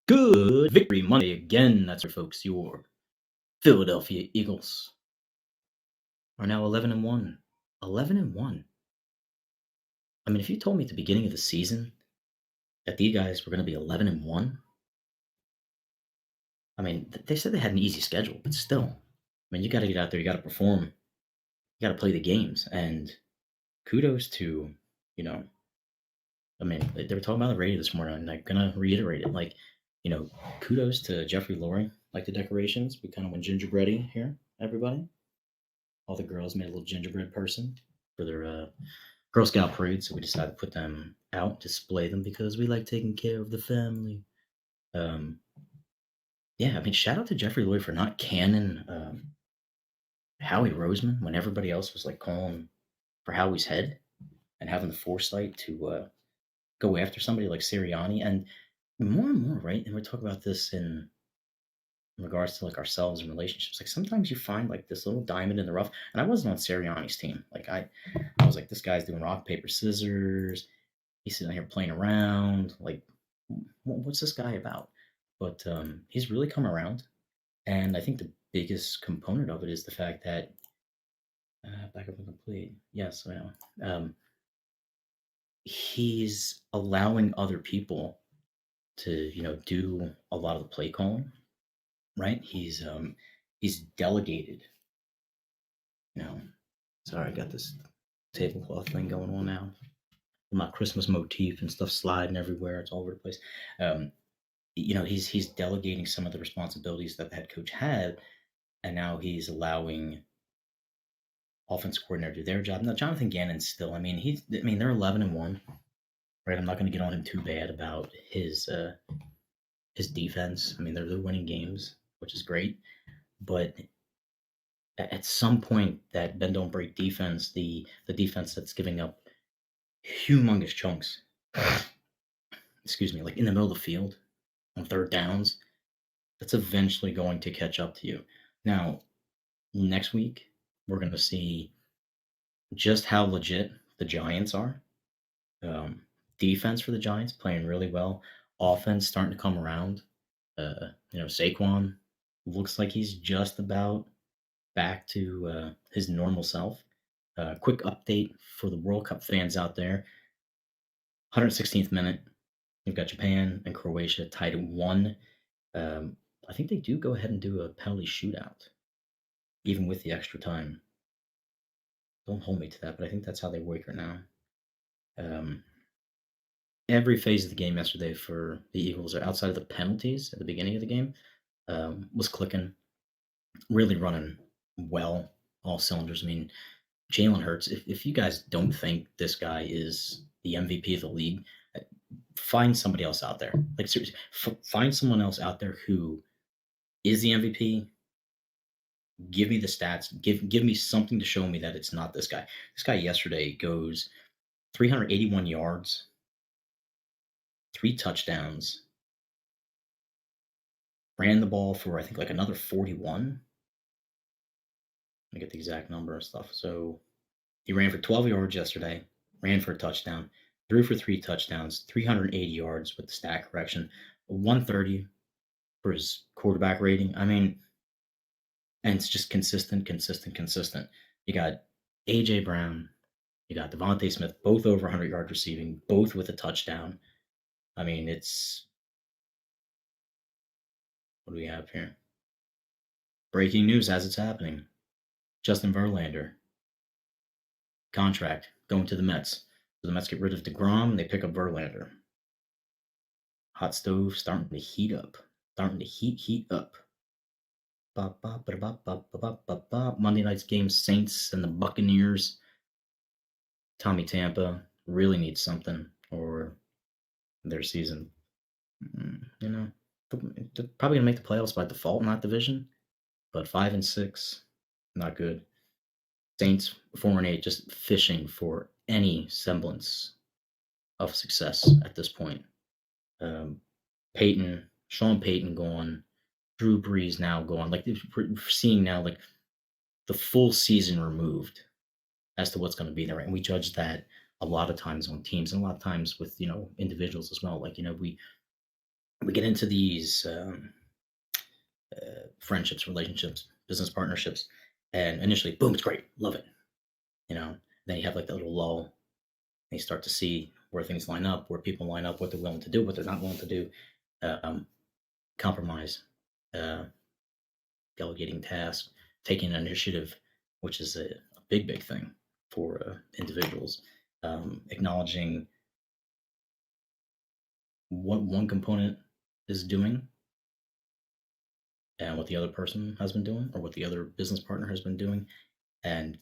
Good victory Monday again. That's right, folks. Your Philadelphia Eagles are now 11-1. 11-1. I mean, if you told me at the beginning of the season that these guys were going to be 11-1, I mean, they said they had an easy schedule, but still, I mean, you got to get out there, you got to perform, you got to play the games, and kudos to, you know, I mean, they were talking about the radio this morning, and I'm gonna reiterate it. Like, kudos to Jeffrey Lurie. Like the decorations, we kind of went gingerbready here, everybody. All the girls made a little gingerbread person for their Girl Scout parade, so we decided to put them out, display them because we like taking care of the family. Um, yeah, I mean, shout out to Jeffrey Lloyd for not canning Howie Roseman when everybody else was like calling for Howie's head and having the foresight to go after somebody like Sirianni. And more and more, right? And we talk about this in regards to like ourselves and relationships. Like sometimes you find like this little diamond in the rough. And I wasn't on Sirianni's team. Like I was like, this guy's doing rock paper scissors. He's sitting here playing around. Like, what's this guy about? But he's really come around, and I think the biggest component of it is the fact that back up and complete. Yes, I know. He's allowing other people to do a lot of the play calling, right? He's delegated. You know, sorry, I got this tablecloth thing going on now. My Christmas motif and stuff sliding everywhere. It's all over the place. Um, he's delegating some of the responsibilities that the head coach had, and now he's allowing offense coordinator to do their job. Now Jonathan Gannon's still. They're 11-1, right? I'm not going to get on him too bad about his defense. I mean, they're winning games, which is great, but at some point, that bend don't break defense, the defense that's giving up humongous chunks, excuse me, like in the middle of the field on third downs, that's eventually going to catch up to you. Now, next week, we're going to see just how legit the Giants are. Defense for the Giants playing really well. Offense starting to come around. Saquon looks like he's just about back to his normal self. Quick update for the World Cup fans out there. 116th minute. You've got Japan and Croatia tied at 1. I think they do go ahead and do a penalty shootout, even with the extra time. Don't hold me to that, but I think that's how they work it now. Every phase of the game yesterday for the Eagles, or outside of the penalties at the beginning of the game, was clicking, really running well, all cylinders. I mean, Jalen Hurts, if you guys don't think this guy is the MVP of the league, find somebody else out there. Like, seriously, find someone else out there who is the MVP. Give me the stats. Give me something to show me that it's not this guy. This guy yesterday goes 381 yards, 3 touchdowns, ran the ball for I think like another 41. Let me get the exact number and stuff. So he ran for 12 yards yesterday, ran for a touchdown, threw for 3 touchdowns, 380 yards with the stat correction, 130 for his quarterback rating. I mean, and it's just consistent, consistent, consistent. You got A.J. Brown, you got Devontae Smith, both over 100 yards receiving, both with a touchdown. I mean, it's what do we have here? Breaking news as it's happening. Justin Verlander, contract going to the Mets. So the Mets get rid of DeGrom, they pick up Verlander. Hot stove starting to heat up. Starting to heat up. Monday night's game, Saints and the Buccaneers. Tommy Tampa really needs something, or their season, they're probably gonna make the playoffs by default, not division. But 5-6, not good. Saints 4-8, just fishing for any semblance of success at this point. Sean Payton gone, Drew Brees now gone. Like we're seeing now, like the full season removed as to what's going to be there, and we judge that a lot of times on teams, and a lot of times with individuals as well. Like we we get into these friendships, relationships, business partnerships, and initially, boom, it's great, love it. You know, then you have like that little lull, and you start to see where things line up, where people line up, what they're willing to do, what they're not willing to do, um, compromise, uh, delegating tasks, taking initiative, which is a big, big thing for individuals. Acknowledging what one component is doing and what the other person has been doing, or what the other business partner has been doing, and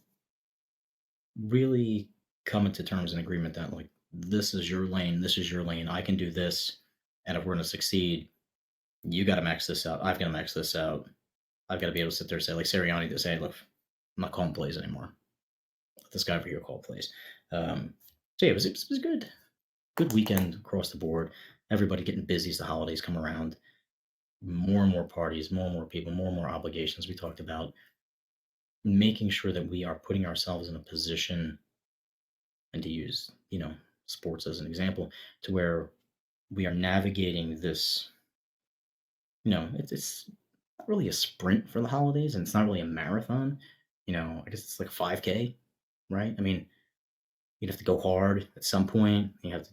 really coming to terms and agreement that like this is your lane, this is your lane. I can do this, and if we're going to succeed, you got to max this out. I've got to max this out. I've got to be able to sit there and say like Sirianni to say, look, I'm not calling plays anymore. Let this guy over here call plays. So yeah, it was good. Good weekend across the board. Everybody getting busy as the holidays come around. More and more parties, more and more people, more and more obligations. We talked about making sure that we are putting ourselves in a position, and to use, sports as an example, to where we are navigating this. It's not really a sprint for the holidays, and it's not really a marathon. I guess it's like a 5K, right? I mean, you'd have to go hard at some point. You have to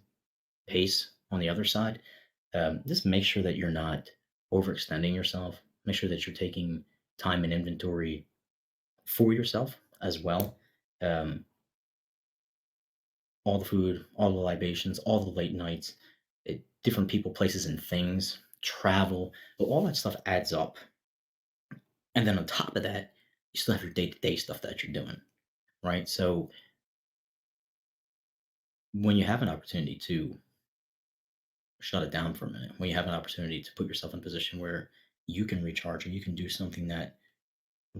pace on the other side. Just make sure that you're not overextending yourself. Make sure that you're taking time and inventory for yourself as well. Um, all the food, all the libations, all the late nights, different people, places, and things, travel, but all that stuff adds up. And then on top of that, you still have your day to day stuff that you're doing, right? So when you have an opportunity to shut it down for a minute, when you have an opportunity to put yourself in a position where you can recharge, or you can do something that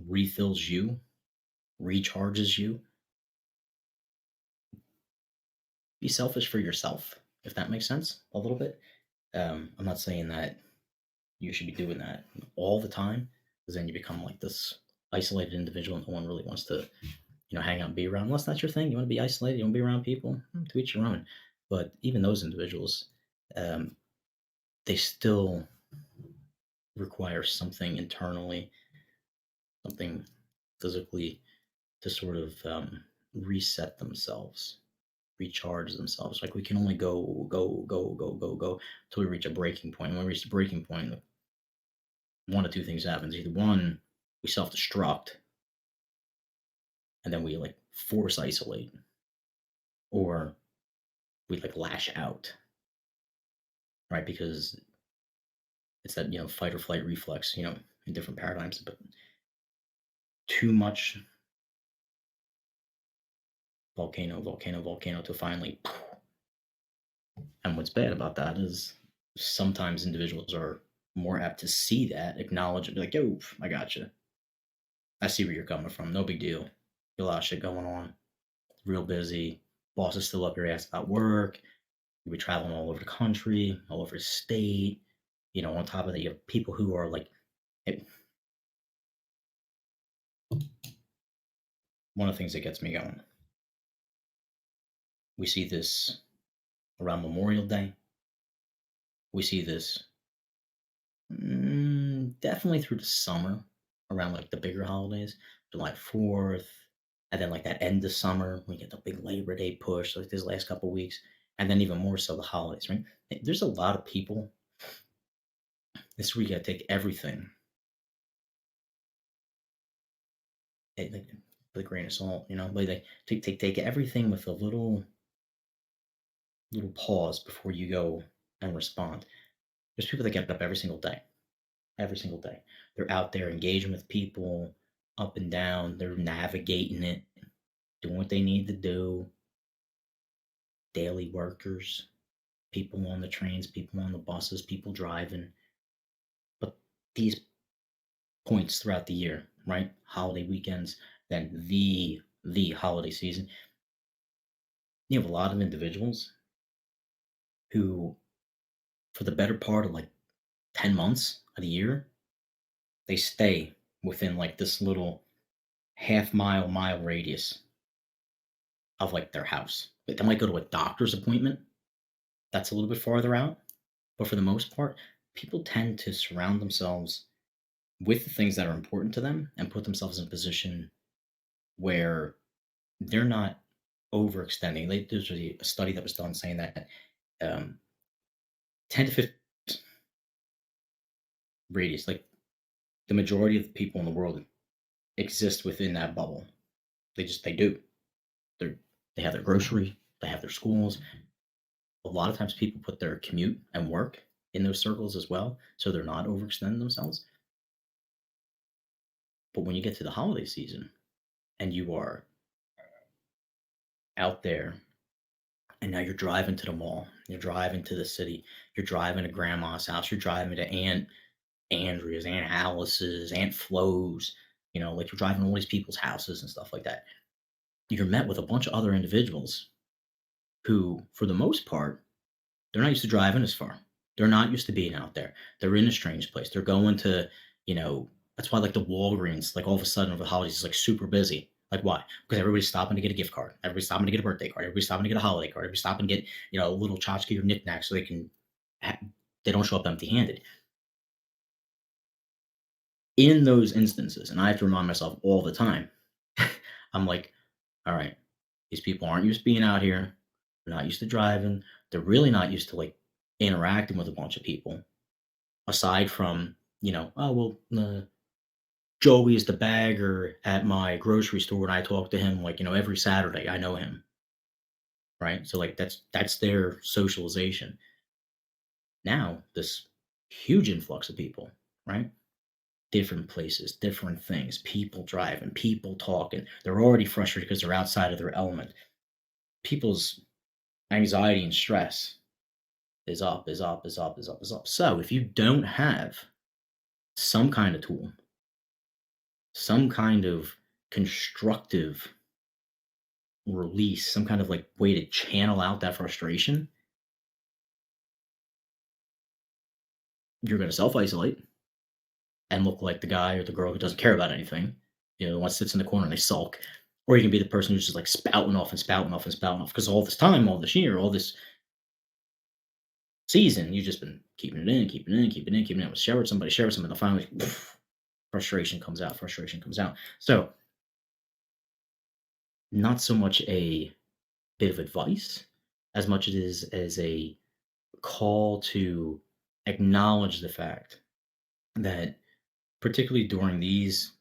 refills you, recharges you, be selfish for yourself, if that makes sense a little bit. I'm not saying that you should be doing that all the time, because then you become like this isolated individual and no one really wants to, hang out and be around. Unless that's your thing. You want to be isolated, you want to be around people, to each your own. But even those individuals, um, they still require something internally, something physically to sort of reset themselves, recharge themselves. Like we can only go till we reach a breaking point. When we reach the breaking point, one of two things happens. Either one, we self destruct and then we like force isolate, or we like lash out, right? Because it's that, fight or flight reflex, in different paradigms, but too much volcano to finally. And what's bad about that is sometimes individuals are more apt to see that, acknowledge it, be like, yo, I got you. I see where you're coming from. No big deal. Got a lot of shit going on. Real busy. Boss is still up your ass about work. You'll be traveling all over the country, all over the state. On top of that, you have people who are like, hey, one of the things that gets me going. We see this around Memorial Day. We see this definitely through the summer, around like the bigger holidays, July 4th, and then like that end of summer, we get the big Labor Day push, like this last couple weeks, and then even more so the holidays, right? There's a lot of people. This week, I take everything like with a grain of salt, but like take everything with a little pause before you go and respond. There's people that get up every single day, every single day. They're out there engaging with people up and down. They're navigating it, doing what they need to do. Daily workers, people on the trains, people on the buses, people driving. But these points throughout the year, right? Holiday weekends, then the holiday season. You have a lot of individuals who, for the better part of like 10 months of the year, they stay within like this little half mile radius of like their house. Like they might go to a doctor's appointment that's a little bit farther out, but for the most part, people tend to surround themselves with the things that are important to them and put themselves in a position where they're not overextending. There's a study that was done saying that um, 10 to 15 radius, like the majority of the people in the world exist within that bubble. They do. They're, they have their grocery, they have their schools. A lot of times people put their commute and work in those circles as well, so they're not overextending themselves. But when you get to the holiday season and you are out there and now you're driving to the mall, you're driving to the city, you're driving to grandma's house, you're driving to Aunt Andrea's, Aunt Alice's, Aunt Flo's, like you're driving to all these people's houses and stuff like that. You're met with a bunch of other individuals who, for the most part, they're not used to driving as far. They're not used to being out there. They're in a strange place. They're going to, you know, that's why like the Walgreens, like all of a sudden over the holidays is like super busy. Like why? Because everybody's stopping to get a gift card. Everybody's stopping to get a birthday card. Everybody's stopping to get a holiday card. Everybody's stopping to get, a little tchotchke or knickknack so ha- they don't show up empty handed. In those instances, and I have to remind myself all the time, I'm like, all right, these people aren't used to being out here. They're not used to driving. They're really not used to like interacting with a bunch of people aside from, oh, well, Joey is the bagger at my grocery store and I talk to him like, every Saturday. I know him, right? So like that's their socialization. Now, this huge influx of people, right? Different places, different things, people driving, people talking. They're already frustrated because they're outside of their element. People's anxiety and stress is up, is up, is up, is up, is up. So if you don't have some kind of tool, some kind of constructive release, some kind of like way to channel out that frustration, you're going to self isolate and look like the guy or the girl who doesn't care about anything. The one sits in the corner and they sulk. Or you can be the person who's just like spouting off and spouting off and spouting off because all this time, all this year, all this season, you've just been keeping it in, keeping it in, keeping it in, keeping it in. Share with somebody, and finally, frustration comes out, frustration comes out. So, not so much a bit of advice as much it is as a call to acknowledge the fact that particularly during these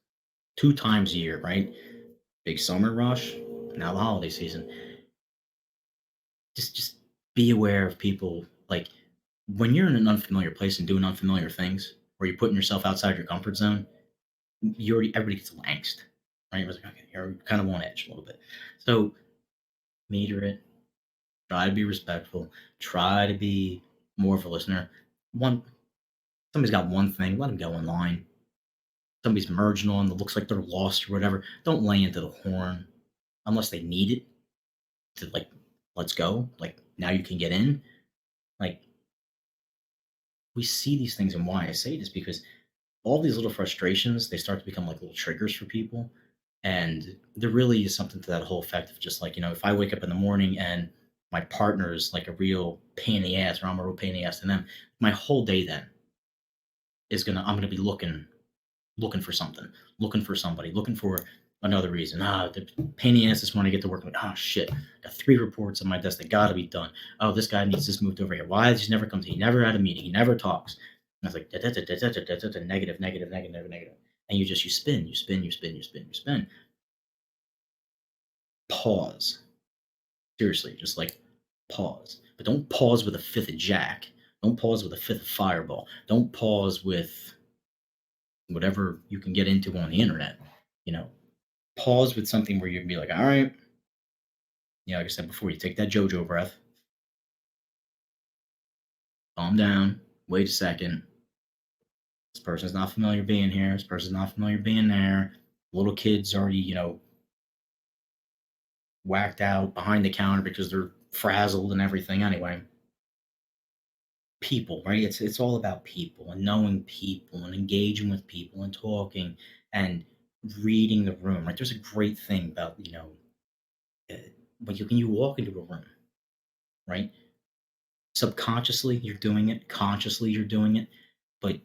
2 times a year, right? Big summer rush, now the holiday season, just be aware of people, like, when you're in an unfamiliar place and doing unfamiliar things, where you're putting yourself outside your comfort zone, everybody gets a little angst, right? It's like, okay, you're kind of on edge a little bit. So meter it, try to be respectful, try to be more of a listener. One Somebody's got one thing, let them go in line. Somebody's merging on that looks like they're lost or whatever. Don't lay into the horn unless they need it to like, let's go. Like now you can get in. Like we see these things, and why I say this because all these little frustrations they start to become like little triggers for people, and there really is something to that whole effect of just like if I wake up in the morning and my partner is like a real pain in the ass, or I'm a real pain in the ass to them, my whole day then I'm gonna be looking for something, looking for somebody, looking for another reason. The pain in the ass this morning. I get to work. I'm like, oh shit, got 3 reports on my desk that got to be done. Oh, this guy needs this moved over here. Why does he never come to? He never had a meeting. He never talks. And I was like, negative, negative, negative, negative. And you spin, you spin, you spin, you spin, you spin. Pause. Seriously, just like pause. But don't pause with a fifth of Jack. Don't pause with a fifth of Fireball. Don't pause with whatever you can get into on the internet. You know, pause with something where you can be like, all right, like I said before, you take that JoJo breath, calm down, wait a second. This person's not familiar being here. This person's not familiar being there. Little kids already, whacked out behind the counter because they're frazzled and everything anyway. People, right? It's all about people and knowing people and engaging with people and talking and reading the room, right? There's a great thing about, uh, when you walk into a room, right? Subconsciously you're doing it, consciously you're doing it. but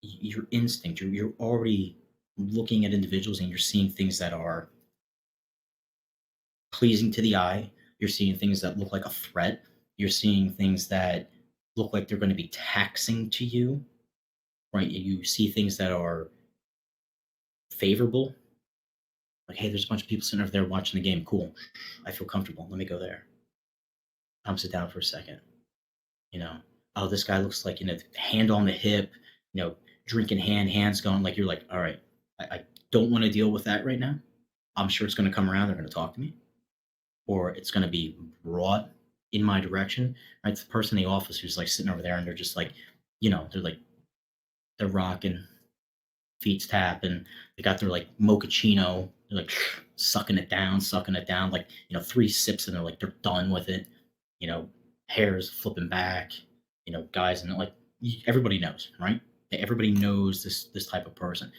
your instinct, you're already looking at individuals and you're seeing things that are pleasing to the eye. You're seeing things that look like a threat. You're seeing things that look like they're going to be taxing to you, right? You see things that are favorable. Like, hey, there's a bunch of people sitting over there watching the game. Cool. I feel comfortable. Let me go there. Come sit down for a second. You know, oh, this guy looks like, hand on the hip, you know, drinking hands going. Like, you're like, all right, I don't want to deal with that right now. I'm sure it's going to come around. They're going to talk to me, or it's going to be brought in my direction. Right. It's the person in the office who's like sitting over there and they're just like, they're like, they're rocking, feet's tapping. They got their like mochaccino. They're like sucking it down. Like, three sips and they're like, they're done with it. You know, Hair's flipping back. Guys and like everybody knows, right? Everybody knows this type of person.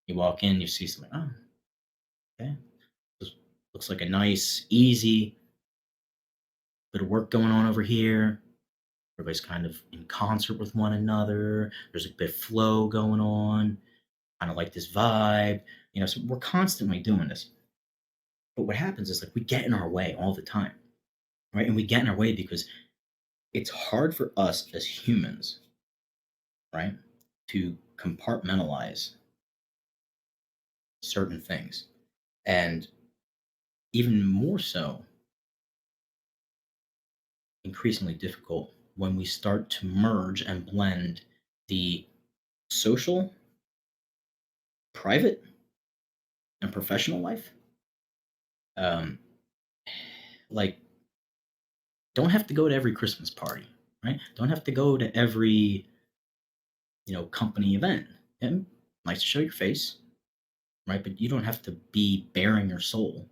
You walk in, you see something. Oh, okay. This looks like a nice, easy bit of work going on over here. Everybody's kind of in concert with one another. There's a bit of flow going on. Kind of like this vibe. So we're constantly doing this. But what happens is like we get in our way all the time, right? And we get in our way because it's hard for us as humans, right, to compartmentalize certain things. And even more so, increasingly difficult when we start to merge and blend the social, private, and professional life. Um, like, don't have to go to every Christmas party, right? Don't have to go to every, company event. And nice to show your face, right? But you don't have to be bearing your soul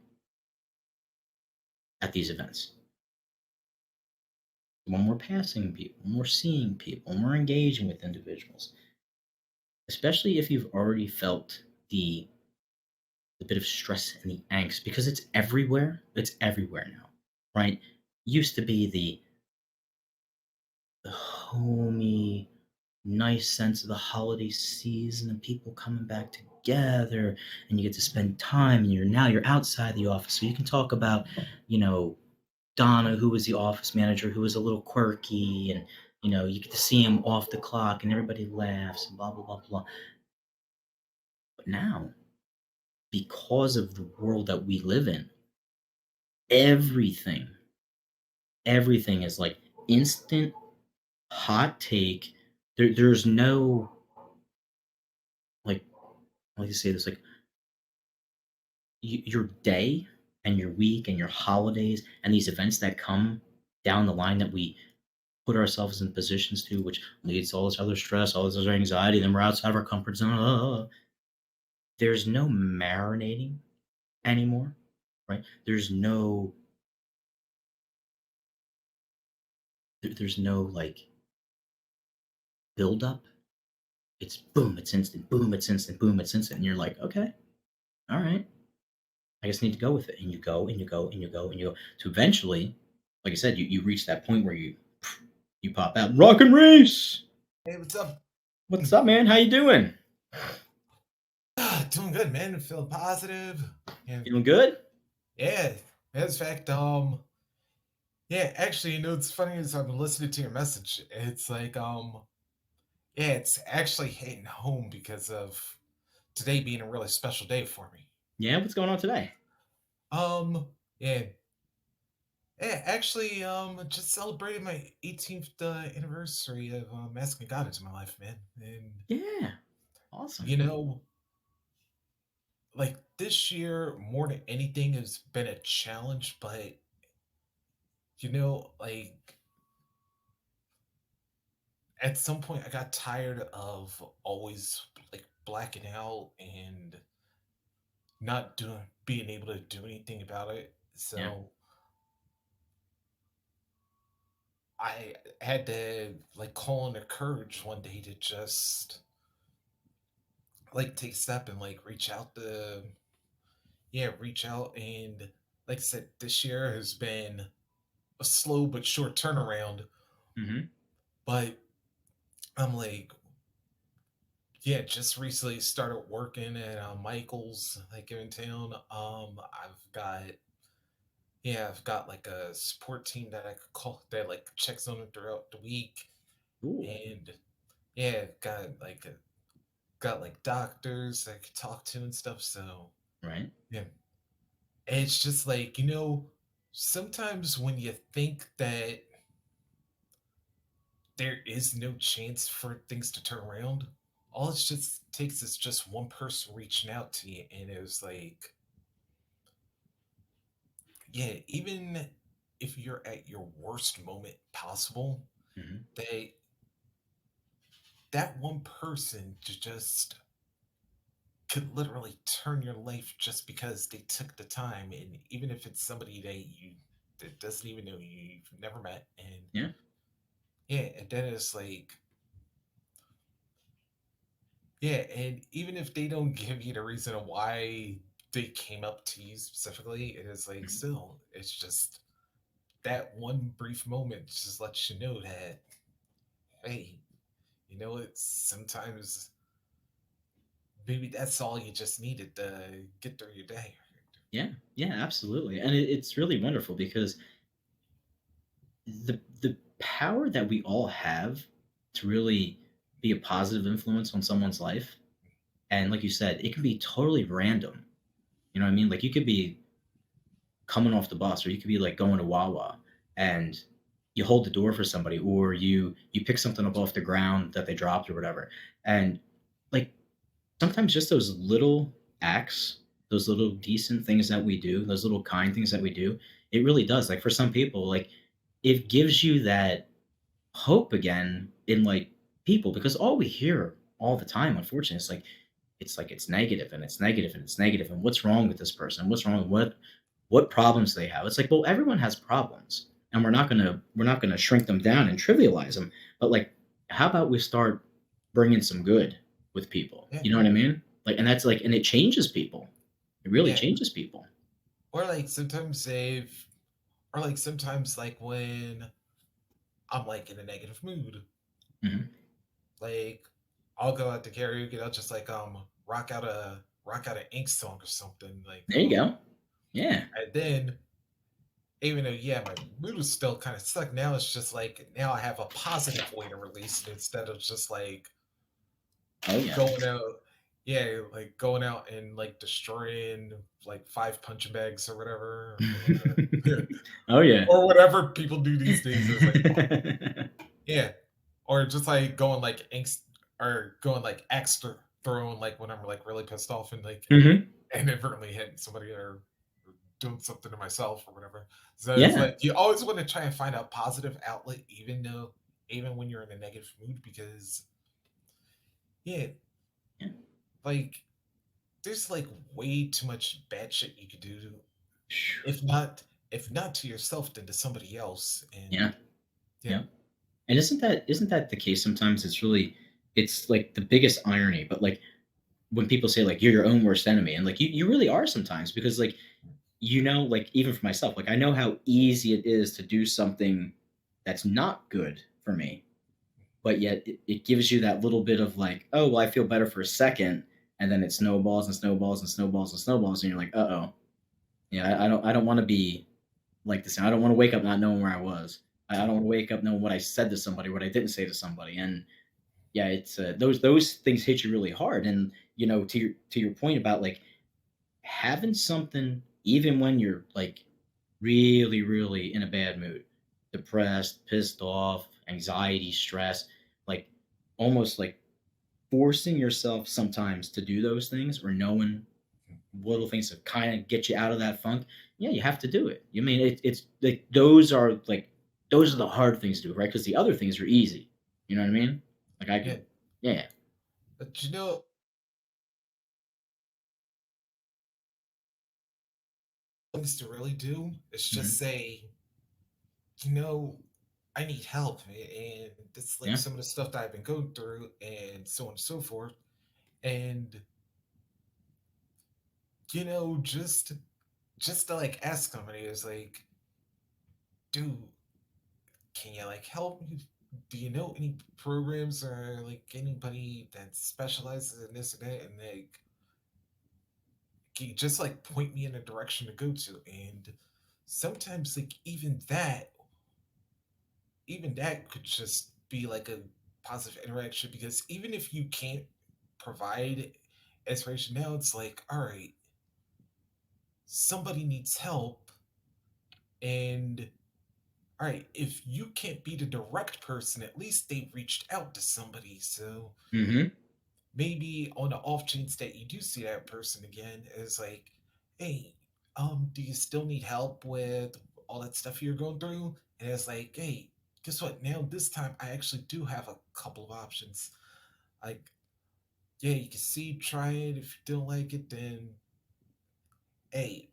at these events. When we're passing people, when we're seeing people, when we're engaging with individuals, especially if you've already felt the bit of stress and the angst, because it's everywhere. It's everywhere now, right? Used to be the homey, nice sense of the holiday season and people coming back together, and you get to spend time, and you're outside the office, so you can talk about, you know, Donna, who was the office manager, who was a little quirky, and you get to see him off the clock, and everybody laughs, and blah blah blah blah. But now, because of the world that we live in, everything, everything is like instant, hot take. There's no like, how do you say this? Like, your day and your week and your holidays and these events that come down the line that we put ourselves in positions to, which leads to all this other stress, all this other anxiety. Then we're outside of our comfort zone. There's no marinating anymore, right? There's no like build up. It's boom, it's instant, boom, it's instant, boom, it's instant. And you're like, okay, all right. I just need to go with it. And you go and you go and you go and you go. So eventually, like I said, you reach that point where you pop out. Rockin' Reese! Hey, what's up? What's up, man? How you doing? Doing good, man. Feeling positive. Yeah, Feeling good? yeah. As a fact, yeah. Actually, it's funny as I've been listening to your message. It's like, yeah, it's actually hitting home because of today being a really special day for me. Yeah, what's going on today? Yeah, yeah. Actually, just celebrated my 18th anniversary of asking God into my life, man. And Yeah, awesome. you know, like this year, more than anything, has been a challenge, but like at some point I got tired of always like blacking out and not doing being able to do anything about it. Yeah. So I had to like call in the courage one day to just like take a step and like reach out and like I said, this year has been a slow but short turnaround. Mm-hmm. But I'm like, yeah, just recently started working at Michael's, like in town. I've got like a support team that I could call that like checks on it throughout the week, Cool. and yeah, got like doctors I could talk to and stuff. So Right. yeah, it's just like sometimes when you think that there is no chance for things to turn around, all it just takes is just one person reaching out to you, and it was like, yeah, even if you're at your worst moment possible, Hmm. they that one person just could literally turn your life just because they took the time, and even if it's somebody that doesn't even know you, you've never met, and Yeah. yeah, and then it's like, yeah, and even if they don't give you the reason why they came up to you specifically, it is like Mhm. still, it's just that one brief moment just lets you know that, hey, it's sometimes maybe that's all you just needed to get through your day. Yeah. Yeah. Absolutely. And it's really wonderful because the power that we all have to really be a positive influence on someone's life, and like you said, it can be totally random. You know what I mean? Like you could be coming off the bus, or you could be like going to Wawa, and you hold the door for somebody, or you pick something up off the ground that they dropped or whatever, and like sometimes just those little acts, those little decent things that we do, those little kind things that we do, it really does. Like for some people, like it gives you that hope again in like people, because all we hear all the time, unfortunately, is like it's negative and it's negative and it's negative, and what's wrong with this person, what's wrong, what problems they have. It's like, well, everyone has problems, and we're not gonna shrink them down and trivialize them, but like, how about we start bringing some good with people, Yeah, you know what I mean? Like, and that's like, and it changes people, it really yeah. changes people. Or like sometimes like when I'm like in a negative mood, Hmm. like I'll go out to karaoke, I'll just like rock out a Ink song or something like There you go. Yeah. and then even though yeah my mood is still kind of stuck, now it's just like now I have a positive way to release it instead of just like Oh yeah. going out, yeah, like going out and like destroying like five punching bags or whatever, Oh yeah. or whatever people do these days. Is like, yeah, or just like going like angst or going like extra throwing like when I'm like really pissed off and like Hmm. inadvertently hitting somebody or doing something to myself or whatever. So it's Yeah. like you always want to try and find a positive outlet, even when you're in a negative mood, because yeah, Yeah. like there's like way too much bad shit you could do, Phew. if not if not to yourself, then to somebody else. Yeah. And yeah, Yeah. And isn't that the case sometimes? It's like the biggest irony, but like when people say like you're your own worst enemy, and like you really are sometimes, because like like even for myself, like I know how easy it is to do something that's not good for me, but yet it gives you that little bit of like, oh well, I feel better for a second, and then it snowballs and snowballs and snowballs and snowballs, and you're like, uh oh, yeah, I don't want to be like this. I don't want to wake up not knowing where I was. I don't want to wake up knowing what I said to somebody, what I didn't say to somebody, and yeah, it's those things hit you really hard. And to your point about like having something, even when you're like really, really in a bad mood, depressed, pissed off, anxiety, stress, like almost like forcing yourself sometimes to do those things, or knowing little things to kind of get you out of that funk. Yeah, you have to do it. You mean it's like those are the hard things to do, right? Because the other things are easy. You know what I mean? Like I yeah, can, yeah. but things to really do is just Hmm. say, you know, I need help, and it's like Yeah. some of the stuff that I've been going through, and so on and so forth. And just to like ask somebody is like, dude, can you like help me? do you know any programs or like anybody that specializes in this or that, and like can you just like point me in a direction to go to? And sometimes like even that could just be like a positive interaction, because even if you can't provide inspiration now, it's like, all right, somebody needs help. And all right, if you can't be the direct person, at least they reached out to somebody. So Hmm. maybe on the off chance that you do see that person again, is like, hey, do you still need help with all that stuff you're going through? And it's like, hey, guess what? Now this time I actually do have a couple of options. Like, yeah, you can see, try it. If you don't like it, then hey,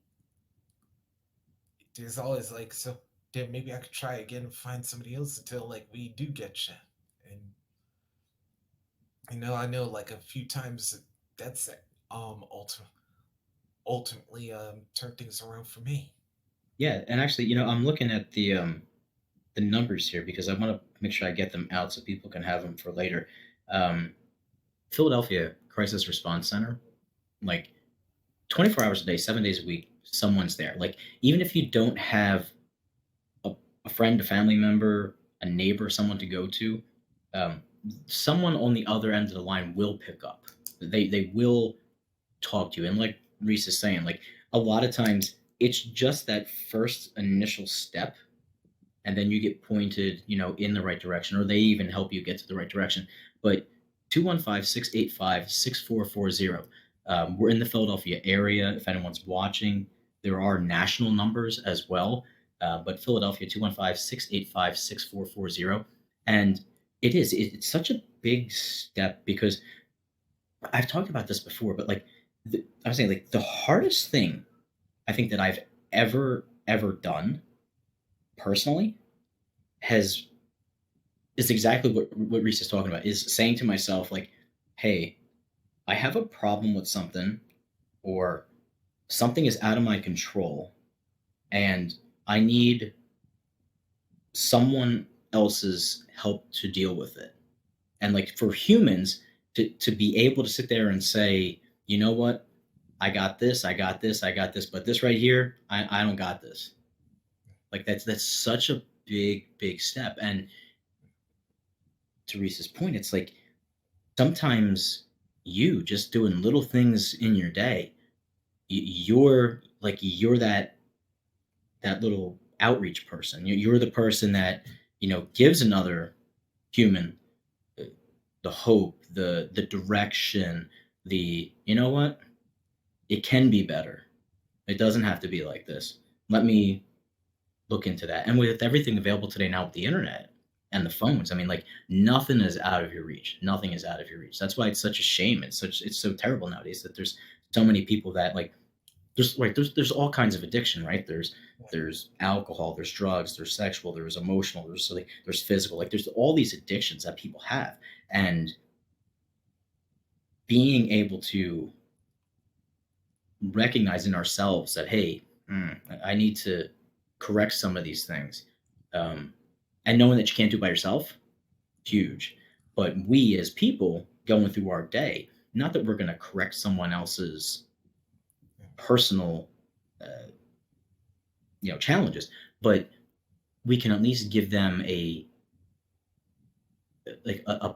there's always like, so then maybe I could try again and find somebody else until like we do get you. And I know like a few times that's ultimately turned things around for me. Yeah, and actually, I'm looking at the numbers here because I want to make sure I get them out so people can have them for later. Um, Philadelphia Crisis Response Center, like 24 hours a day, 7 days a week, someone's there. Like even if you don't have a, a friend, a family member, a neighbor, someone to go to, um, someone on the other end of the line will pick up. They will talk to you, and like Reese is saying, like a lot of times it's just that first initial step, and then you get pointed, in the right direction, or they even help you get to the right direction. But 215-685-6440. We're in the Philadelphia area. If anyone's watching, there are national numbers as well. But Philadelphia, 215-685-6440. And it's such a big step because I've talked about this before, but like, I was saying, like, the hardest thing I think that I've ever done personally has is exactly what Reese is talking about. Is saying to myself like, "Hey, I have a problem with something, or something is out of my control, and I need someone else's help to deal with it." And like for humans to be able to sit there and say, "You know what? I got this. I got this. I got this. But this right here, I don't got this." Like that's such a big step. And to Reese's point, it's like sometimes you just doing little things in your day, you're that little outreach person. You're the person that gives another human uh, the hope, the direction, the what, it can be better. It doesn't have to be like this. Let me look into that. And with everything available today now with the internet and the phones, I mean, like nothing is out of your reach. Nothing is out of your reach. That's why it's such a shame. It's so terrible nowadays that there's so many people that like there's all kinds of addiction, right? There's alcohol, there's drugs, there's sexual, there's emotional, there's physical. Like there's all these addictions that people have, and being able to recognize in ourselves that hey, I need to correct some of these things, um, and knowing that you can't do it by yourself, huge. But we as people going through our day, not that we're going to correct someone else's personal uh, challenges, but we can at least give them a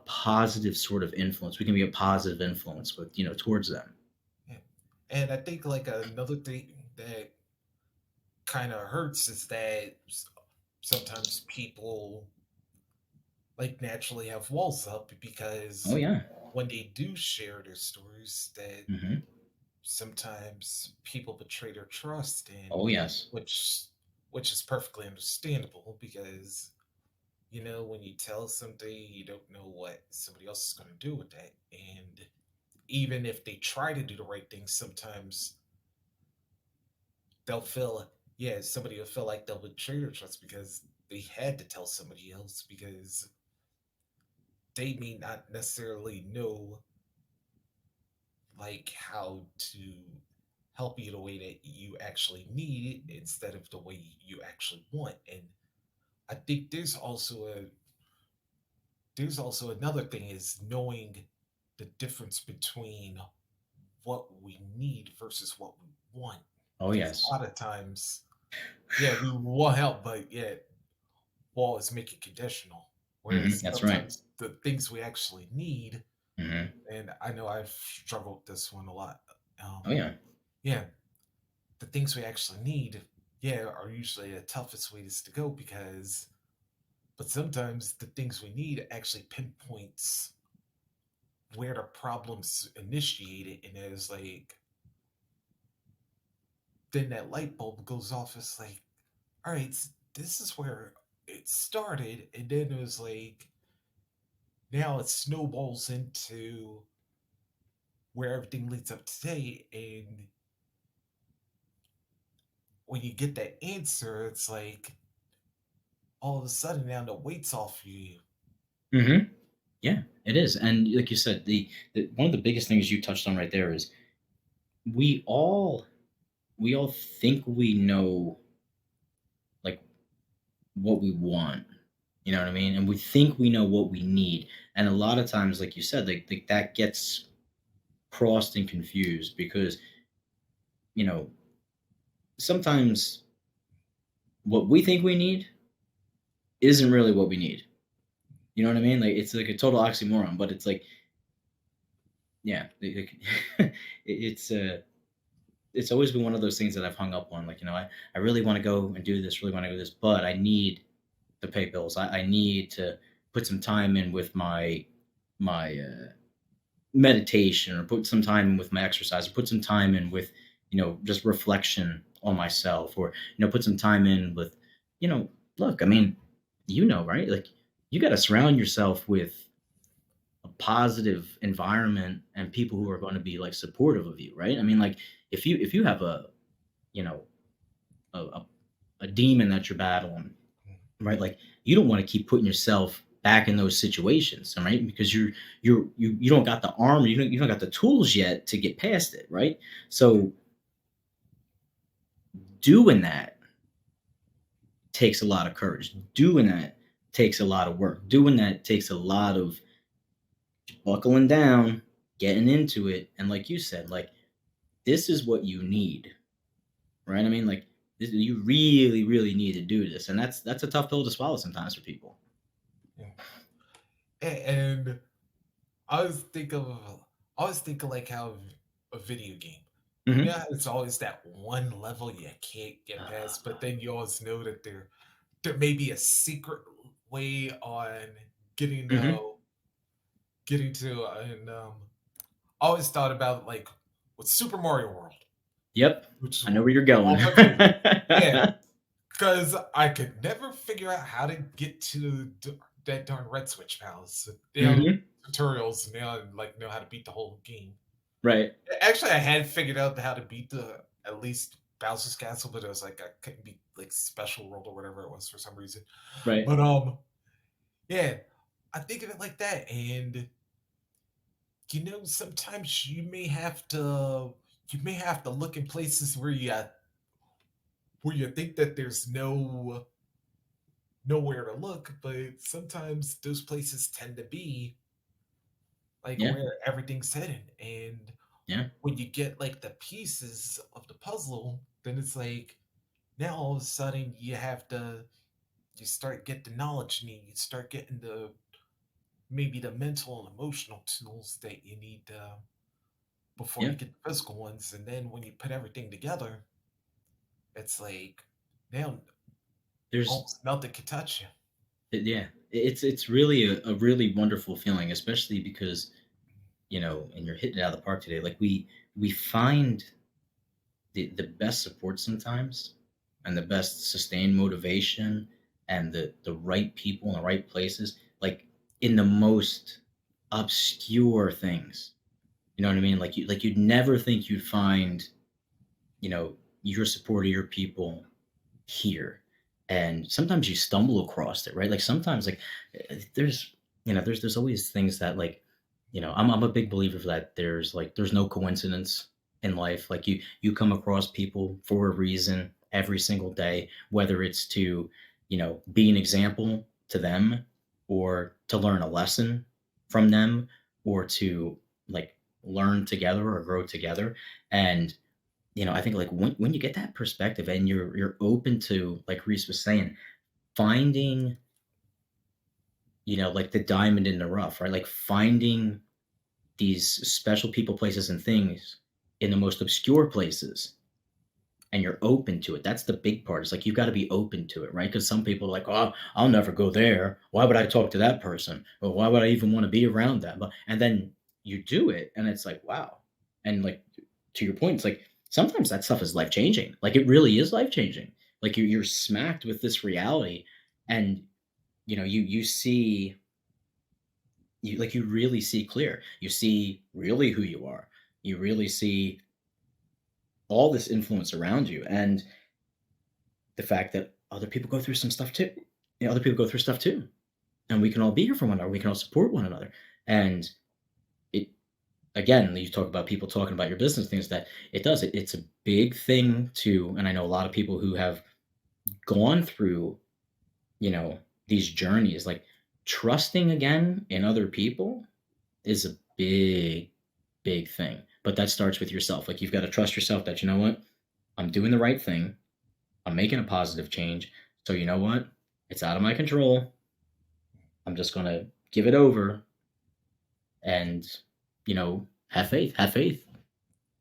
positive sort of influence. We can be a positive influence with towards them. Yeah. And I think like another thing that kind of hurts is that sometimes people like naturally have walls up, Oh because yeah. when they do share their stories, that Hmm. sometimes people betray their trust, and Oh yes. which which is perfectly understandable, because when you tell something, you don't know what somebody else is going to do with that. And even if they try to do the right thing, sometimes they'll feel, yeah, somebody will feel like they'll betray their trust because they had to tell somebody else, because they may not necessarily know like how to help you the way that you actually need instead of the way you actually want. And I think there's also there's also another thing is knowing the difference between what we need versus what we want. Oh Because a yes. lot of times, yeah, we want help, but yet we'll always make it conditional. Whereas That's right. sometimes the things we actually need, Hmm. and I know I've struggled with this one a lot. Oh Um, yeah. yeah, the things we actually need, yeah, are usually the toughest ways to go because, but sometimes the things we need actually pinpoints where the problems initiated, and it's like then that light bulb goes off. It's like, all right, this is where it started, and then it was like now it snowballs into where everything leads up today. And when you get that answer, it's like all of a sudden now the weight's off you. Hmm. Yeah, it is. And like you said, the one of the biggest things you touched on right there is we all we all think we know like what we want. You know what I mean? And we think we know what we need. And a lot of times, like you said, like that gets crossed and confused because, you know, sometimes what we think we need isn't really what we need. You know what I mean? Like it's like a total oxymoron, but it's like, yeah, it's always been one of those things that I've hung up on. Like, I really want to go and do this, really want to do this, but I need to pay bills. I need to put some time in with my meditation, or put some time in with my exercise, or put some time in with just reflection on myself, or put some time in with you know look, I mean, right, like you got to surround yourself with a positive environment and people who are going to be like supportive of you, right? I mean, like if you have you know a, a demon that you're battling, right? Like you don't want to keep putting yourself back in those situations, right? Because you don't got the armor, you don't got the tools yet to get past it, right? So doing that takes a lot of courage. Doing that takes a lot of work. Doing that takes a lot of buckling down, getting into it, and like you said, like this is what you need, right? I mean, like you really, really need to do this, and that's a tough pill to swallow sometimes for people. Yeah. And I always think of I always think of like how a video game. Hmm. Yeah, it's always that one level you can't get past, but then you always know that there may be a secret way on getting Hmm. getting to and I always thought about like with Super Mario World, Yep, which is I know where you're one going. of my favorite. Yeah, because I could never figure out how to get to that darn Red Switch Palace. Hmm. Tutorials now like know how to beat the whole game. Right, Actually, I had figured out how to beat the at least Bowser's Castle, but it was like I couldn't beat like Special World or whatever it was for some reason. right. But yeah, I think of it like that, and sometimes you may have to look in places where you think that there's nowhere to look, but sometimes those places tend to be like Yeah, where everything's hidden. And yeah, when you get like the pieces of the puzzle, then it's like now all of a sudden you start get the knowledge you need, you start getting the maybe the mental and emotional tools that you need before yeah. you get the physical ones. And then when you put everything together, it's like now There's almost nothing can touch you. yeah. It's really a really wonderful feeling, especially because and you're hitting it out of the park today. Like we find the best support sometimes, and the best sustained motivation, and the right people in the right places, like in the most obscure things. You know what I mean? Like you'd never think you'd find you know your support of your people here. And sometimes you stumble across it, right? Like sometimes, like there's there's always things that, like, I'm a big believer that there's no coincidence in life. Like you come across people for a reason every single day, whether it's to be an example to them, or to learn a lesson from them or to like learn together or grow together. And I think like when you get that perspective and you're open to, like Reese was saying, finding, like the diamond in the rough, right? Like finding these special people, places, and things in the most obscure places, and you're open to it. That's the big part. It's like you got to be open to it, right? Because some people are like, "Oh, I'll never go there. Why would I talk to that person? Or why would I even want to be around that?" But and then you do it, and it's like, wow. And like to your point, it's like sometimes that stuff is life changing. Like it really is life changing. Like you're smacked with this reality, and you see, you really see clear. You see really who you are. You really see all this influence around you, and the fact that other people go through some stuff too. Other people go through stuff too, and we can all be here for one another. We can all support one another. And it again, you talk about people talking about your business things, that it does. It's a big thing too. And I know a lot of people who have gone through, you know, these journeys, like trusting again in other people is a big, big thing. But that starts with yourself. Like you've got to trust yourself that, you know what, I'm doing the right thing. I'm making a positive change. So you know what? It's out of my control. I'm just gonna give it over and, have faith. Have faith.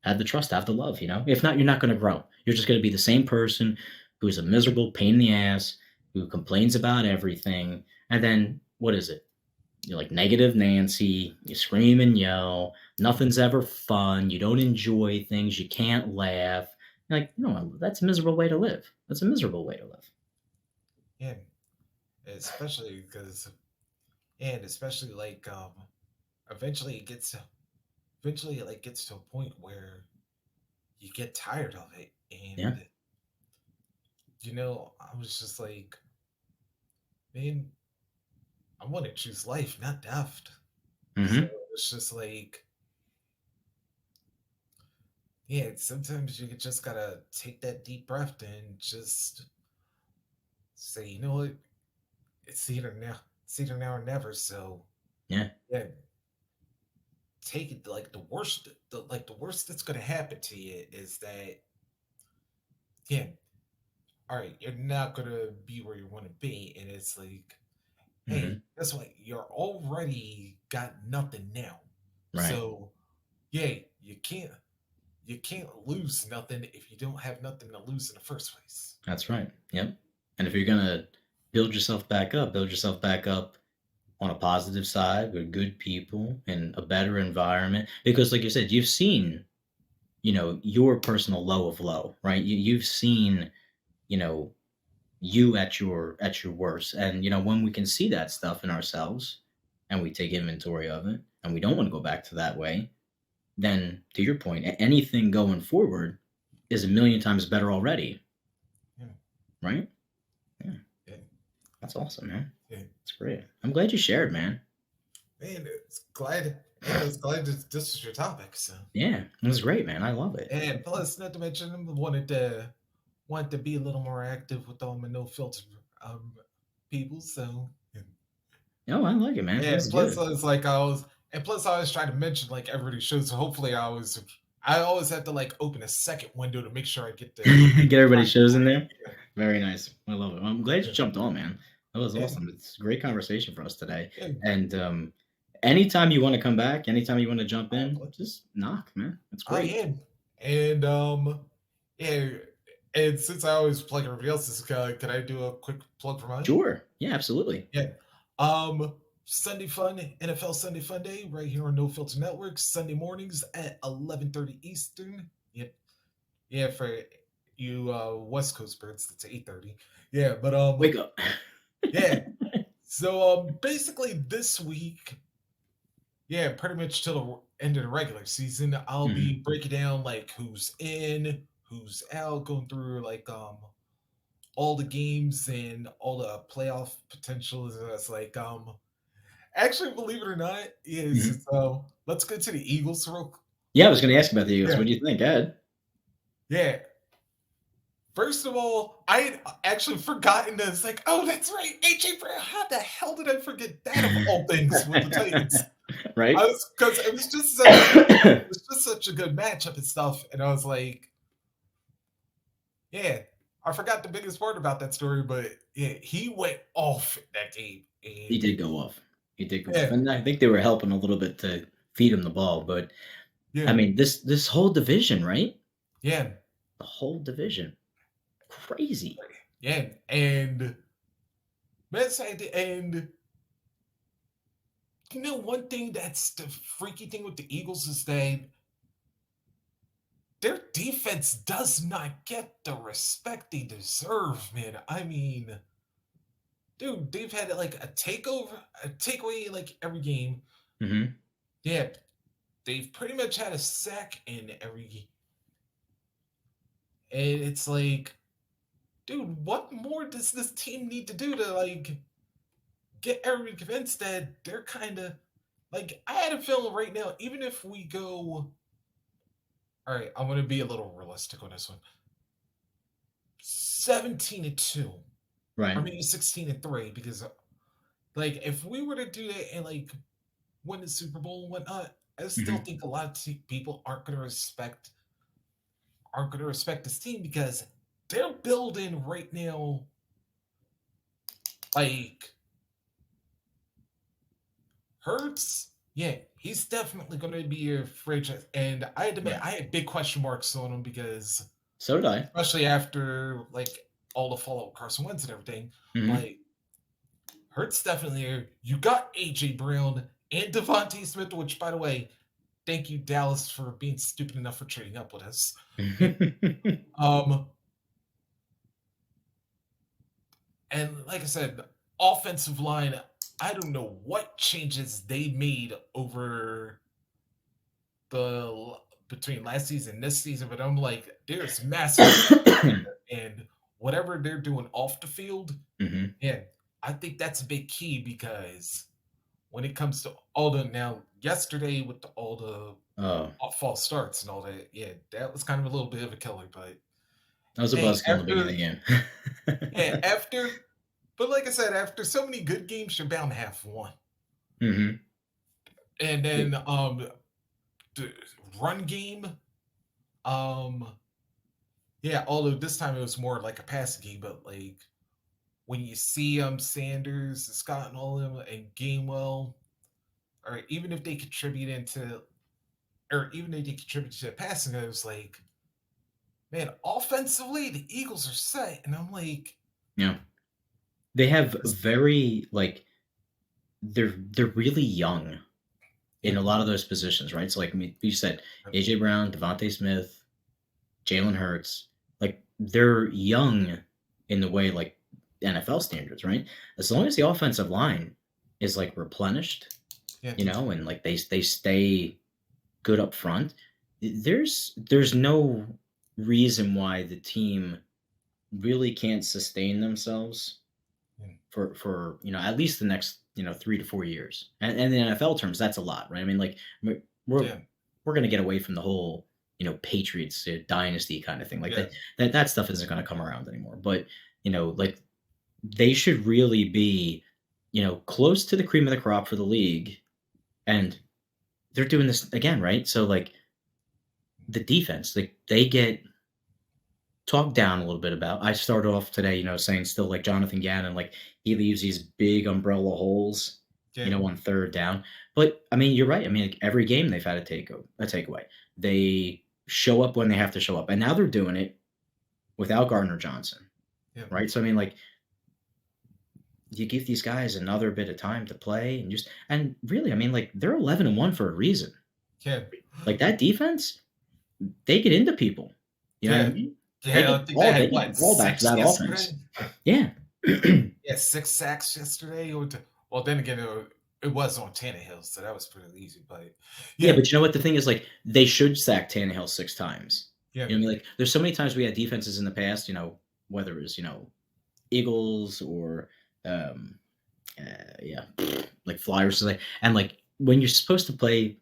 Have the trust. Have the love. If not, you're not gonna grow. You're just gonna be the same person who's a miserable pain in the ass, who complains about everything. And then what is it? You're like negative Nancy. You scream and yell. Nothing's ever fun. You don't enjoy things. You can't laugh. Like, no, that's a miserable way to live. That's a miserable way to live. Yeah, especially because, and especially like eventually it gets to, eventually it like gets to a point where you get tired of it, Yeah. and I was just like, man, I want to choose life, not death. So Hmm. it's just like, yeah, sometimes you just gotta take that deep breath and just say, you know what, it's either now, it's either now or never. So Yeah. yeah, take it. Like the worst that's gonna happen to you is that, yeah, all right, you're not gonna be where you want to be, and it's like, hey, Hmm. guess what? You're already got nothing now. Right. So yeah, you can't lose nothing if you don't have nothing to lose in the first place. That's right. Yep. And if you're gonna build yourself back up on a positive side with good people and a better environment. Because, like you said, you've seen, your personal low of low, right? You've seen, you know, you at your worst, and when we can see that stuff in ourselves, and we take inventory of it, and we don't want to go back to that way, then to your point, anything going forward is a million times better already, Yeah, right? Yeah. yeah, That's awesome, man. yeah. That's great. I'm glad you shared, man. Man, it's glad, and I was glad that this was your topic. So, Yeah, it was great, man. I love it. and plus, not to mention, I wanted to be a little more active with all my no filter um people. So, No, I like it, man. This and is plus, good. I was like, and plus, I always try to mention like everybody shows. So hopefully, I always have to like open a second window to make sure I get the Get everybody's time shows in for there. it. Very nice. I love it. Well, I'm glad you Yeah, jumped on, man. That was yeah, awesome. It's a great conversation for us today. yeah, And anytime you want to come back, anytime you want to jump in, yeah. just knock, man. That's Oh great. yeah, and yeah, and since I always plug everybody else's, can I do a quick plug for mine? Sure. Yeah, absolutely. Yeah. Sunday Fun, NFL Sunday Fun Day, right here on No Filter Network, Sunday mornings at 11:30 Eastern. Yep. Yeah, for you West Coast birds, that's 8:30. Yeah, but Wake up. yeah. So basically this week, yeah, pretty much till the end of the regular season, I'll be Hmm. breaking down like who's in, who's out, going through like all the games and all the playoff potentials. It's like actually, believe it or not, is Hmm. let's go to the Eagles real Yeah, I was going to ask about the Eagles. yeah, What do you think, Ed? yeah. First of all, I had actually forgotten this. Like, oh, that's right, AJ Brown. How the hell did I forget that of all things with the Titans? I Right? was because it was just such a good matchup and stuff, and I was like, yeah, I forgot the biggest part about that story, but yeah, he went off in that game, He and did go off. He did go off, yeah, and I think they were helping a little bit to feed him the ball. But I yeah, mean, this whole division, right? yeah, The whole division, crazy. yeah, and and one thing that's the freaky thing with the Eagles is that their defense does not get the respect they deserve, man. I mean, dude, they've had like a takeaway like every game. Hmm. Yeah, they've pretty much had a sack in every, and it's like, dude, what more does this team need to do to like get everyone convinced that they're kind of like? I had a feeling right now, even if we go, all right, I'm gonna be a little realistic on this one. 17-2, or Right. maybe 16-3, because like if we were to do that and like win the Super Bowl and whatnot, I still Hmm. think a lot of people aren't gonna respect this team because they're building right now. Like Hurts, yeah, he's definitely gonna be a franchise. And I admit Right. I had big question marks on him because So did I. especially after like all the fallout Carson Wentz and everything, Hmm. like Hurts definitely. You got AJ Brown and Devontae Smith, which, by the way, thank you Dallas for being stupid enough for trading up with us. Yeah. Um, and like I said, offensive line. I don't know what changes they made over the between last season and this season, but I'm like, there's massive improvement there, and whatever they're doing off the field, Hmm. yeah, I think that's a big key because when it comes to all the now yesterday with all the Oh, false starts and all that, yeah, that was kind of a little bit of a killer. But that was a hey, buzzkill in the beginning of the yeah, game. but like I said, after so many good games, you're bound to have one. Hmm. And then the run game, um, yeah, although this time it was more like a passing game, but like when you see Sanders, Scott, and all of them, and Gainwell, or even if they contribute into, or even if they contribute to the passing, it was like, man, offensively the Eagles are set, and I'm like, Yeah. They have this, very like they're really young yeah, in a lot of those positions, right? So like I mean, you said AJ Brown, Devontae Smith, Jalen Hurts, like they're young in the way like NFL standards, right? As long as the offensive line is like replenished, yeah, and like they stay good up front, there's no reason why the team really can't sustain themselves yeah, for at least the next 3 to 4 years. And in NFL terms, that's a lot, right? I mean, like we're yeah, we're gonna get away from the whole Patriots dynasty kind of thing. Like yeah, that stuff isn't gonna come around anymore. But like they should really be close to the cream of the crop for the league, and they're doing this again, right? So like the defense, like they get talked down a little bit about. I started off today, saying still like Jonathan Gannon, like he leaves these big umbrella holes, yeah, on third down. But I mean, you're right. I mean, like, every game they've had a takeaway. They show up when they have to show up, and now they're doing it without Gardner Johnson, yeah, right? So I mean, like you give these guys another bit of time to play, and really, I mean, like they're 11-1 for a reason. yeah, Like that defense, they get into people. You know what I yeah, mean? They yeah. get I think they all they had get what, the ball back to six that yesterday? offense. Yeah. Yeah, 6 sacks yesterday. Well, then again, it was on Tannehill, so that was pretty easy. But Yeah, yeah, but you know what the thing is, like, they should sack Tannehill 6 times. yeah, You know what I mean? Like, there's so many times we had defenses in the past, whether it's, Eagles or, yeah, like Flyers, like, when you're supposed to play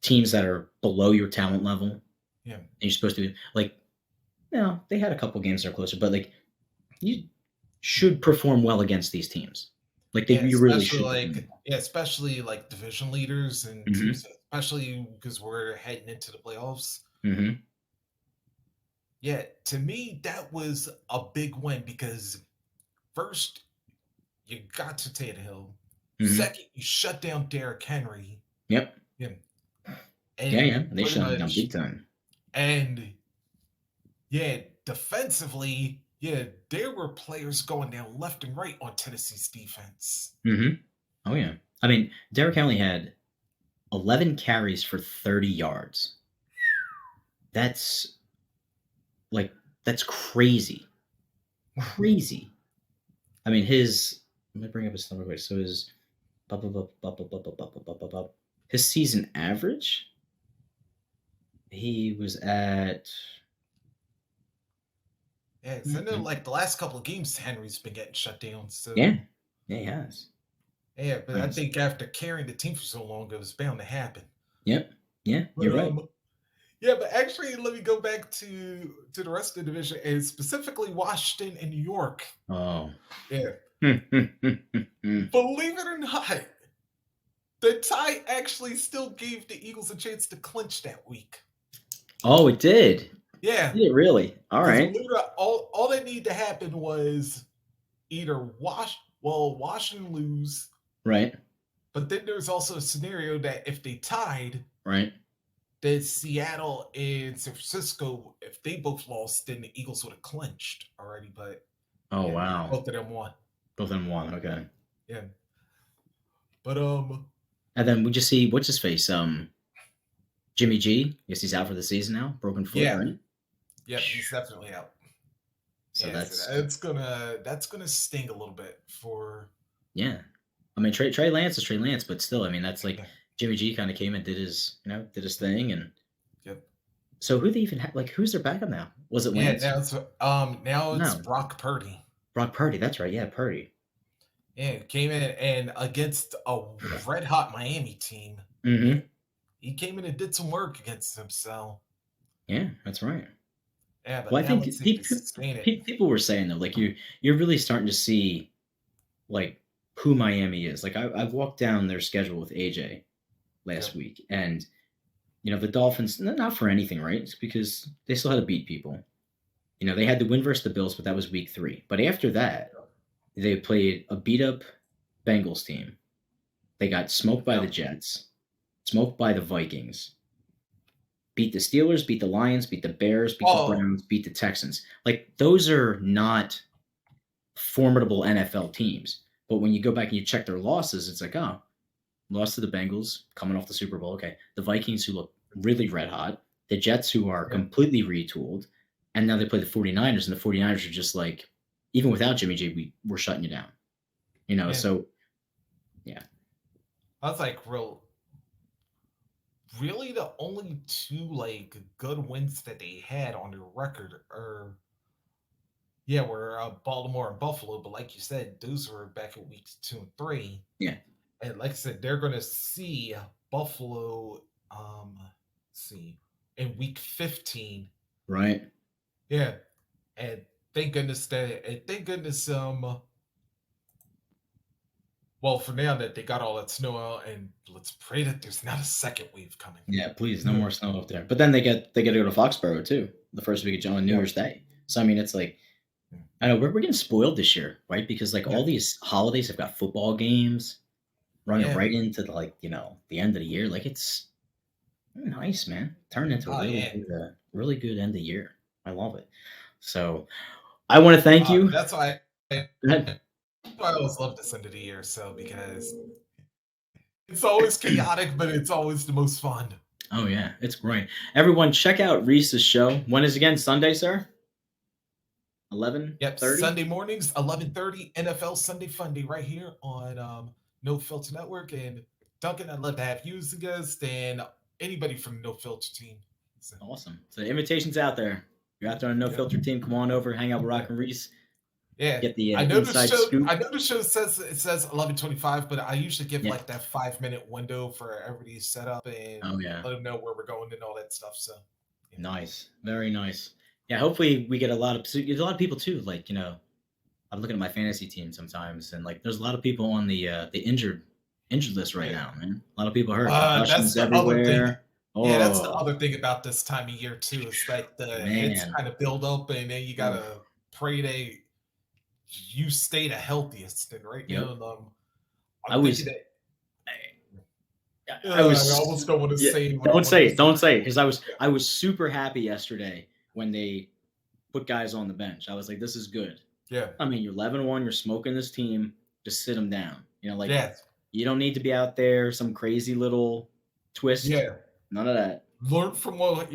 teams that are below your talent level, and yeah, you're supposed to be like, No, they had a couple games that are closer, but like you should perform well against these teams. Like Yeah, you really should perform well. especially like division leaders and Hmm. teams, especially because we're heading into the playoffs. Hmm. Yeah, to me that was a big win because first you got to Tannehill, Hmm. second you shut down Derrick Henry, Yep. yeah, Yeah, and yeah. They pretty shut him down big much time. and yeah, defensively, yeah, there were players going down left and right on Tennessee's defense. Hmm. Oh yeah. I mean, Derrick Henry had 11 carries for 30 yards. That's like that's crazy. Crazy. I mean, his let me bring up his number quick. So his bu- bu- bu- bu- bu- bu- bu- bu- bu- bu- bu- bu- his season average, he was at Yeah, so I know like the last couple of games Henry's been getting shut down. yeah, So yeah, he has. yeah, but I Nice. think after carrying the team for so long, it was bound to happen. Yep. Yeah, But you're right. yeah, but actually, let me go back to the rest of the division and specifically Washington and New York. Oh. Yeah, believe it or not, the tie actually still gave the Eagles a chance to clinch that week. Oh, it did. Yeah, Did it really? All because right. believe it or not, all that needed to happen was either Washington lose, Right. but then there's also a scenario that if they tied, Right. that Seattle and San Francisco, if they both lost, then the Eagles would have clinched already. But Oh yeah, wow. both of them won. Both of them won. Okay. Yeah, but And then we just see what's his face. Jimmy G. Guess he's out for the season now. Broken foot, yeah, right? yep, he's definitely out. So Yeah, so that's that's gonna sting a little bit for yeah. I mean Trey Lance is Trey Lance, but still, I mean that's like yeah, Jimmy G kind of came and did his did his thing, and yep, so who they even have? Like who's their backup now? Was it yeah. Lance? Now it's No, Brock Purdy. Brock Purdy. That's right. Yeah, Purdy. Yeah, came in and against a red hot Miami team. Yeah, Mm-hmm. he came in and did some work against them. So Yeah, that's right. yeah, but Well, I now think let's see if they sustain it. people were saying though, like you're really starting to see like who Miami is. Like I've walked down their schedule with AJ last Yep. week, and the Dolphins not for anything, right? It's because they still had to beat people. They had the win versus the Bills, but that was week 3. But after that, they played a beat up Bengals team. They got smoked by the Yep. Jets, smoked by the Vikings, beat the Steelers, beat the Lions, beat the Bears, beat the Oh, Browns, beat the Texans. Like those are not formidable NFL teams. But when you go back and you check their losses, it's like, oh, lost to the Bengals coming off the Super Bowl. Okay. The Vikings, who look really red hot, the Jets, who are yeah, completely retooled, and now they play the 49ers, and the 49ers are just like, even without Jimmy G, we're shutting you down. yeah. So yeah. That's like really the only two like good wins that they had on their record are yeah, were Baltimore and Buffalo. But like you said, those were back in weeks 2 and 3. Yeah. And like I said, they're gonna see Buffalo. Let's see, in week 15. Right. Yeah, and thank goodness well, for now that they got all that snow out, and let's pray that there's not a second wave coming. Yeah, please, no Yeah, more snow up there. But then they get to go to Foxborough too, the first week of John New yeah, Year's Day. So I mean, it's like I know we're getting spoiled this year, right? Because like yeah, all these holidays have got football games running yeah. right into the end of the year. Like it's nice, man. Turned into a Oh yeah. really good end of the year. I love it. So I want to thank you. That's why Go ahead. I always love this end of the year. So because it's always chaotic, but it's always the most fun. Oh yeah, it's great. Everyone, check out Reese's show. When is again? Sunday, sir. eleven Yep, thirty. Sunday mornings, 11:30, NFL Sunday Funday, right here on No Filter Network. And Duncan, I'd love to have you as a guest and anybody from the No Filter team. So, Awesome. So the invitation's out there. You're out there on No yep, Filter team. Come on over, hang out with yeah, Rock and Reese. yeah. Get the I know the inside show. scoop. I know the show says it says 11:25, but I usually give Yeah. like that 5 minute window for everybody to set up and Oh yeah. let them know where we're going and all that stuff. So, yeah. Nice. Very nice. Yeah, hopefully we get a lot of there's a lot of people too. Like I'm looking at my fantasy team sometimes, and like there's a lot of people on the injured list right Yeah. now, man. A lot of people hurt, That's concussions the other thing. everywhere. Yeah, that's the Oh other thing about this time of year too, is like the heads man, kind of build up and then you oof. gotta pray they you stay the healthiest. And right now, Yep. I I'm thinking was that I I almost was don't want to yeah. say what I Don't want say to it. Don't say. say it because Yeah. I was super happy yesterday when they put guys on the bench. I was like, this is good. Yeah. I mean, you're 11-1, you're smoking this team, just sit them down. Like Yeah. you don't need to be out there some crazy little twist. Yeah. None of that. Learn from like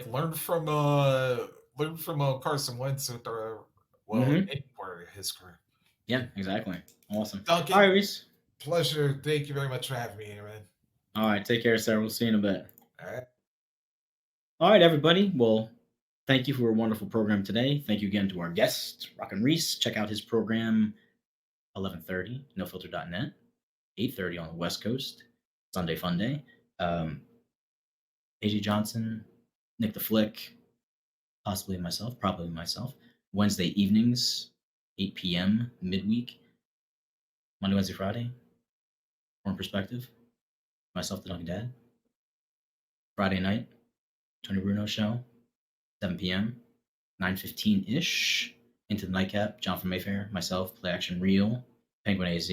learn from Carson Wentz with Hmm. any part of his career. Yeah, exactly. Awesome. All right, Duncan, Reese. pleasure. Thank you very much for having me here, man. All right, take care, Sarah. We'll see you in a bit. All right. All right, everybody. Well, thank you for a wonderful program today. Thank you again to our guest, Rockin' Reese. Check out his program 11:30, nofilter.net, 8:30 on the West Coast, Sunday Fun Day. AJ Johnson, Nick the Flick, possibly myself, probably myself. Wednesday evenings, 8 p.m. midweek. Monday, Wednesday, Friday, Foreign Perspective. Myself, the Dunkin' Dad. Friday night, Tony Bruno Show, 7 p.m. 9:15 ish. Into the Nightcap, John from Mayfair, myself, Play Action Real, Penguin AZ.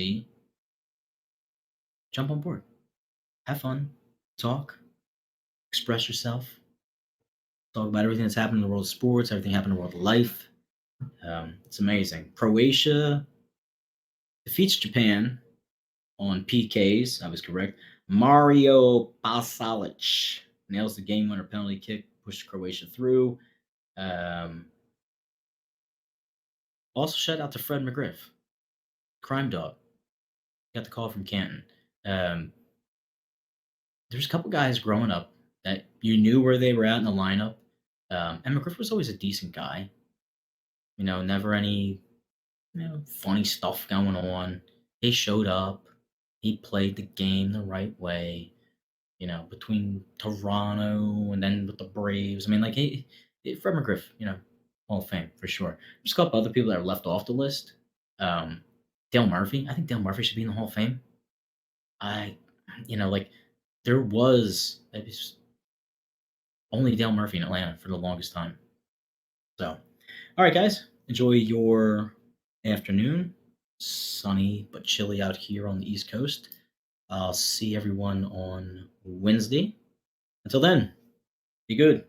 Jump on board. Have fun. Talk. Express yourself. Talk about everything that's happening in the world of sports, everything happening in the world of life. It's amazing. Croatia defeats Japan on PKs. I was correct. Mario Pasalic nails the game winner penalty kick, pushed Croatia through. Um, Also, shout out to Fred McGriff, Crime Dog. Got the call from Canton. Um, there's a couple guys growing up that you knew where they were at in the lineup. And McGriff was always a decent guy. Never any funny stuff going on. He showed up. He played the game the right way. Between Toronto and then with the Braves. I mean, like Fred McGriff, Hall of Fame for sure. There's a couple other people that are left off the list. Um, Dale Murphy. I think Dale Murphy should be in the Hall of Fame. I, like there was it was only Dale Murphy in Atlanta for the longest time. So, all right, guys, enjoy your afternoon. Sunny but chilly out here on the East Coast. I'll see everyone on Wednesday. Until then, be good.